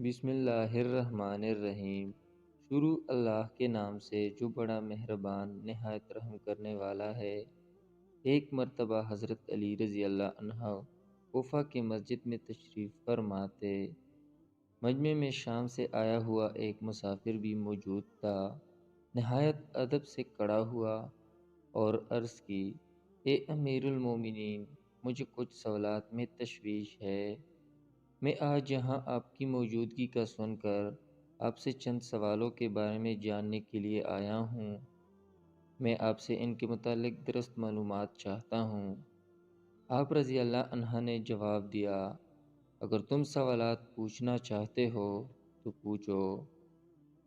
بسم اللہ الرحمن الرحیم۔ شروع اللہ کے نام سے جو بڑا مہربان نہایت رحم کرنے والا ہے۔ ایک مرتبہ حضرت علی رضی اللہ عنہ کوفہ کی مسجد میں تشریف فرما تھے۔ مجمع میں شام سے آیا ہوا ایک مسافر بھی موجود تھا۔ نہایت ادب سے کھڑا ہوا اور عرض کی، اے امیر المومنین، مجھے کچھ سوالات میں تشویش ہے۔ میں آج یہاں آپ کی موجودگی کا سن کر آپ سے چند سوالوں کے بارے میں جاننے کے لیے آیا ہوں۔ میں آپ سے ان کے متعلق درست معلومات چاہتا ہوں۔ آپ رضی اللہ عنہ نے جواب دیا، اگر تم سوالات پوچھنا چاہتے ہو تو پوچھو۔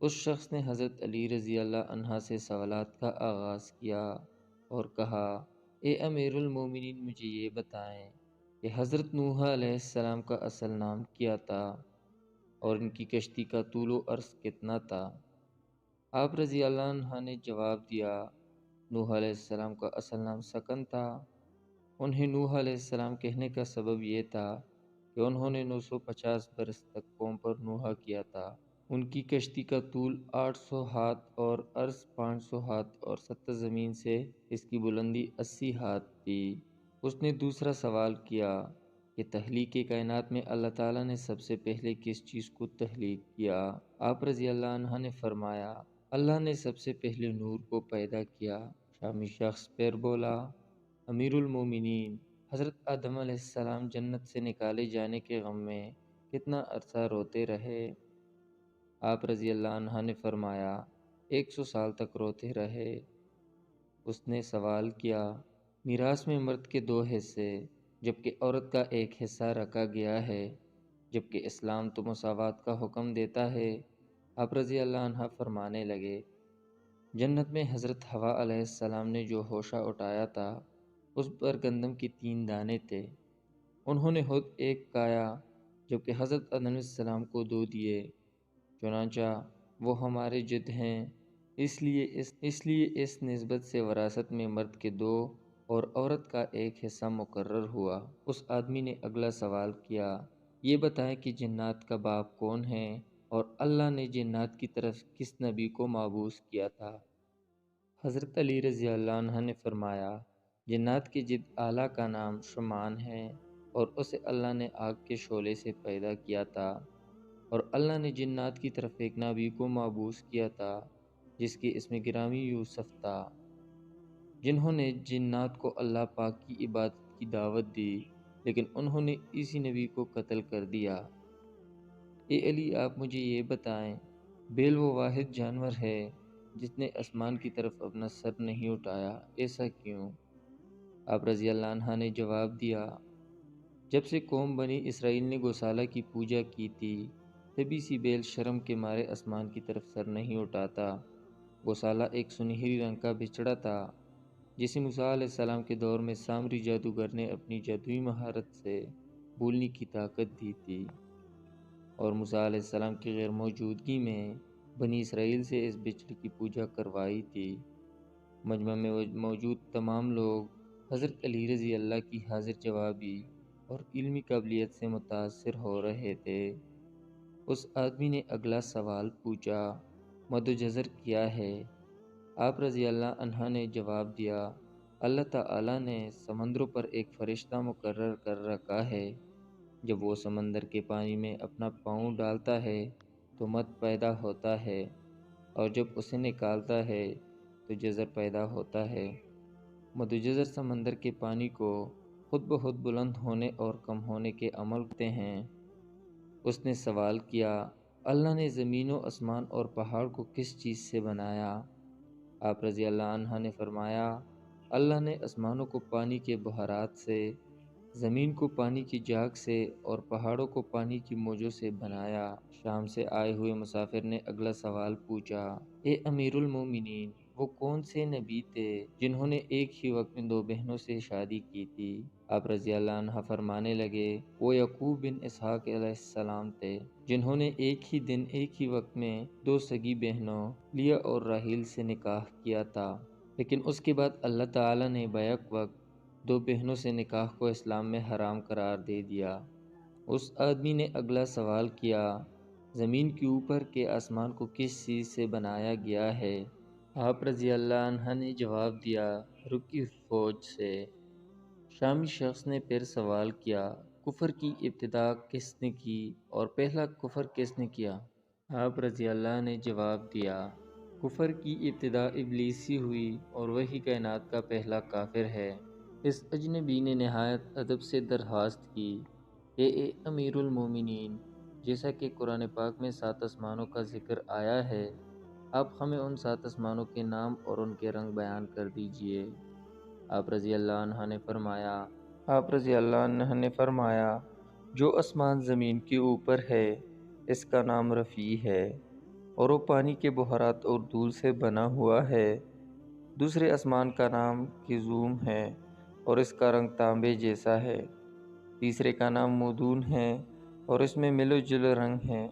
اس شخص نے حضرت علی رضی اللہ عنہ سے سوالات کا آغاز کیا اور کہا، اے امیر المومنین، مجھے یہ بتائیں کہ حضرت نوح علیہ السلام کا اصل نام کیا تھا اور ان کی کشتی کا طول و عرض کتنا تھا؟ آپ رضی اللہ عنہ نے جواب دیا، نوح علیہ السلام کا اصل نام سکن تھا۔ انہیں نوح علیہ السلام کہنے کا سبب یہ تھا کہ انہوں نے 950 برس تک قوم پر نوحہ کیا تھا۔ ان کی کشتی کا طول 800 ہاتھ اور عرض 500 ہاتھ اور سطح زمین سے اس کی بلندی 80 ہاتھ تھی۔ اس نے دوسرا سوال کیا کہ تخلیق کائنات میں اللہ تعالیٰ نے سب سے پہلے کس چیز کو تخلیق کیا؟ آپ رضی اللہ عنہ نے فرمایا، اللہ نے سب سے پہلے نور کو پیدا کیا۔ شامی شخص پھر بولا، امیر المومنین، حضرت آدم علیہ السلام جنت سے نکالے جانے کے غم میں کتنا عرصہ روتے رہے؟ آپ رضی اللہ عنہ نے فرمایا، 100 سال تک روتے رہے۔ اس نے سوال کیا، میراث میں مرد کے 2 حصے جبکہ عورت کا 1 حصہ رکھا گیا ہے، جبکہ اسلام تو مساوات کا حکم دیتا ہے۔ آپ رضی اللہ عنہ فرمانے لگے، جنت میں حضرت حوا علیہ السلام نے جو ہوشہ اٹھایا تھا اس پر گندم کے 3 دانے تھے۔ انہوں نے خود 1 کھایا جبکہ حضرت آدم علیہ السلام کو 2 دیے۔ چنانچہ وہ ہمارے جد ہیں، اس لیے اس نسبت سے وراثت میں مرد کے 2 اور عورت کا 1 حصہ مقرر ہوا۔ اس آدمی نے اگلا سوال کیا، یہ بتائیں کہ جنات کا باپ کون ہے اور اللہ نے جنات کی طرف کس نبی کو مبعوث کیا تھا؟ حضرت علی رضی اللہ عنہ نے فرمایا، جنات کے جد اعلیٰ کا نام شمان ہے اور اسے اللہ نے آگ کے شعلے سے پیدا کیا تھا، اور اللہ نے جنات کی طرف ایک نبی کو مبعوث کیا تھا جس کے اسم گرامی یوسف تھا۔ جنہوں نے جنات کو اللہ پاک کی عبادت کی دعوت دی لیکن انہوں نے اسی نبی کو قتل کر دیا۔ اے علی، آپ مجھے یہ بتائیں، بیل وہ واحد جانور ہے جس نے آسمان کی طرف اپنا سر نہیں اٹھایا، ایسا کیوں؟ آپ رضی اللہ عنہ نے جواب دیا، جب سے قوم بنی اسرائیل نے گوسالہ کی پوجا کی تھی تبھی سے بیل شرم کے مارے آسمان کی طرف سر نہیں اٹھاتا۔ گوسالہ ایک سنہری رنگ کا بچڑا تھا جسے موسیٰ علیہ السلام کے دور میں سامری جادوگر نے اپنی جادوئی مہارت سے بولنے کی طاقت دی تھی، اور موسیٰ علیہ السلام کی غیر موجودگی میں بنی اسرائیل سے اس بچڑے کی پوجا کروائی تھی۔ مجمع میں موجود تمام لوگ حضرت علی رضی اللہ کی حاضر جوابی اور علمی قابلیت سے متاثر ہو رہے تھے۔ اس آدمی نے اگلا سوال پوچھا، مد و جزر کیا ہے؟ آپ رضی اللہ عنہ نے جواب دیا، اللہ تعالیٰ نے سمندروں پر ایک فرشتہ مقرر کر رکھا ہے، جب وہ سمندر کے پانی میں اپنا پاؤں ڈالتا ہے تو مد پیدا ہوتا ہے، اور جب اسے نکالتا ہے تو جزر پیدا ہوتا ہے۔ مد و جزر سمندر کے پانی کو خود بخود بلند ہونے اور کم ہونے کے عمل کرتے ہیں۔ اس نے سوال کیا، اللہ نے زمین و آسمان اور پہاڑ کو کس چیز سے بنایا؟ آپ رضی اللہ عنہ نے فرمایا، اللہ نے آسمانوں کو پانی کے بہارات سے، زمین کو پانی کی جاگ سے اور پہاڑوں کو پانی کی موجوں سے بنایا۔ شام سے آئے ہوئے مسافر نے اگلا سوال پوچھا، اے امیر المومنین، وہ کون سے نبی تھے جنہوں نے ایک ہی وقت میں 2 بہنوں سے شادی کی تھی؟ آپ رضی اللہ عنہ فرمانے لگے، وہ یعقوب بن اسحاق علیہ السلام تھے جنہوں نے ایک ہی دن ایک ہی وقت میں 2 سگی بہنوں لیا اور راحیل سے نکاح کیا تھا، لیکن اس کے بعد اللہ تعالیٰ نے بیک وقت 2 بہنوں سے نکاح کو اسلام میں حرام قرار دے دیا۔ اس آدمی نے اگلا سوال کیا، زمین کے اوپر کے آسمان کو کس چیز سے بنایا گیا ہے؟ آپ رضی اللہ عنہ نے جواب دیا، رکی فوج سے۔ شامی شخص نے پھر سوال کیا، کفر کی ابتدا کس نے کی اور پہلا کفر کس نے کیا؟ آپ رضی اللہ نے جواب دیا، کفر کی ابتدا ابلیس سے ہوئی اور وہی کائنات کا پہلا کافر ہے۔ اس اجنبی نے نہایت ادب سے درخواست کی کہ اے امیر المومنین، جیسا کہ قرآن پاک میں 7 آسمانوں کا ذکر آیا ہے، آپ ہمیں ان 7 آسمانوں کے نام اور ان کے رنگ بیان کر دیجئے۔ آپ رضی اللہ عنہ نے فرمایا، جو آسمان زمین کے اوپر ہے اس کا نام رفیع ہے اور وہ پانی کے بخارات اور دھول سے بنا ہوا ہے۔ دوسرے آسمان کا نام کزوم ہے اور اس کا رنگ تانبے جیسا ہے۔ تیسرے کا نام مودون ہے اور اس میں ملو جل رنگ ہے۔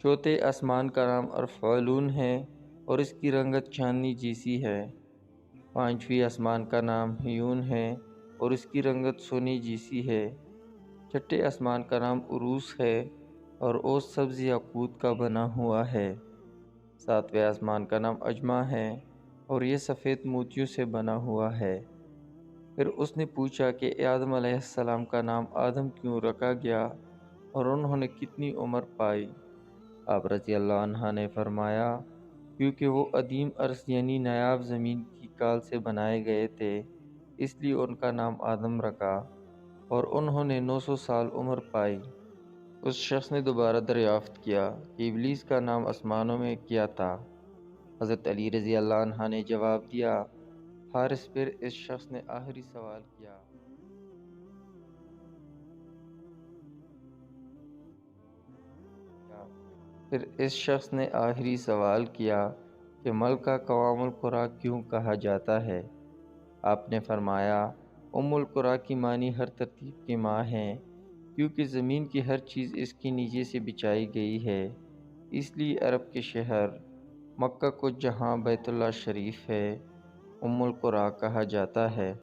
چوتھے آسمان کا نام ارفعلون ہے اور اس کی رنگت چاندنی جیسی ہے۔ پانچویں آسمان کا نام ہیون ہے اور اس کی رنگت سونے جیسی ہے۔ چھٹے آسمان کا نام عروس ہے اور وہ سبز یاقوت کا بنا ہوا ہے۔ ساتویں آسمان کا نام اجمع ہے اور یہ سفید موتیوں سے بنا ہوا ہے۔ پھر اس نے پوچھا کہ آدم علیہ السلام کا نام آدم کیوں رکھا گیا اور انہوں نے کتنی عمر پائی؟ آپ رضی اللہ عنہ نے فرمایا، کیونکہ وہ عدیم ارض یعنی نایاب زمین کی کال سے بنائے گئے تھے، اس لیے ان کا نام آدم رکھا، اور انہوں نے 900 سال عمر پائی۔ اس شخص نے دوبارہ دریافت کیا کہ ابلیس کا نام آسمانوں میں کیا تھا؟ حضرت علی رضی اللہ عنہ نے جواب دیا، حارث۔ پھر اس شخص نے آخری سوال کیا، کہ ملکہ قوام القرا کیوں کہا جاتا ہے؟ آپ نے فرمایا، ام القرا کی معنی ہر ترتیب کی ماں ہے، کیونکہ زمین کی ہر چیز اس کے نیچے سے بچھائی گئی ہے۔ اس لیے عرب کے شہر مکہ کو جہاں بیت اللہ شریف ہے، ام القرا کہا جاتا ہے۔